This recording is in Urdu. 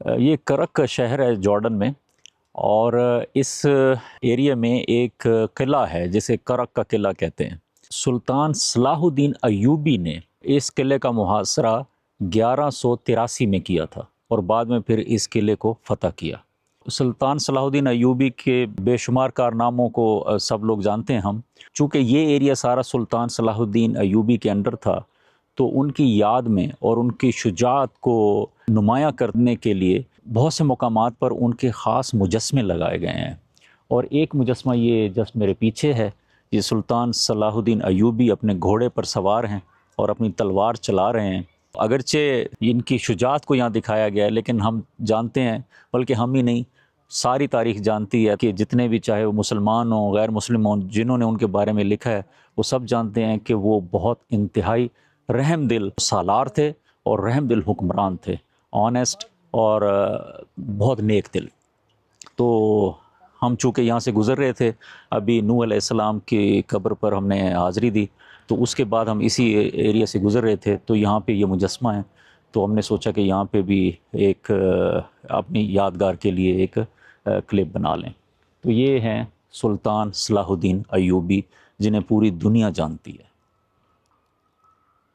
یہ کرک کا شہر ہے جارڈن میں، اور اس ایریا میں ایک قلعہ ہے جسے کرک کا قلعہ کہتے ہیں۔ سلطان صلاح الدین ایوبی نے اس قلعے کا محاصرہ 1183 میں کیا تھا اور بعد میں پھر اس قلعے کو فتح کیا۔ سلطان صلاح الدین ایوبی کے بے شمار کارناموں کو سب لوگ جانتے ہیں ہم۔ چونکہ یہ ایریا سارا سلطان صلاح الدین ایوبی کے انڈر تھا، تو ان کی یاد میں اور ان کی شجاعت کو نمایاں کرنے کے لیے بہت سے مقامات پر ان کے خاص مجسمے لگائے گئے ہیں۔ اور ایک مجسمہ یہ جسٹ میرے پیچھے ہے، یہ سلطان صلاح الدین ایوبی اپنے گھوڑے پر سوار ہیں اور اپنی تلوار چلا رہے ہیں۔ اگرچہ ان کی شجاعت کو یہاں دکھایا گیا ہے، لیکن ہم جانتے ہیں، بلکہ ہم ہی نہیں، ساری تاریخ جانتی ہے کہ جتنے بھی چاہے وہ مسلمان ہوں غیر مسلم ہوں، جنہوں نے ان کے بارے میں لکھا ہے، وہ سب جانتے ہیں کہ وہ بہت انتہائی رحم دل سالار تھے اور رحم دل حکمران تھے، آنیسٹ اور بہت نیک دل۔ تو ہم چونکہ یہاں سے گزر رہے تھے، ابھی نوح علیہ السلام کی قبر پر ہم نے حاضری دی، تو اس کے بعد ہم اسی ایریا سے گزر رہے تھے، تو یہاں پہ یہ مجسمہ ہے، تو ہم نے سوچا کہ یہاں پہ بھی ایک اپنی یادگار کے لیے ایک کلپ بنا لیں۔ تو یہ ہیں سلطان صلاح الدین ایوبی، جنہیں پوری دنیا جانتی ہے۔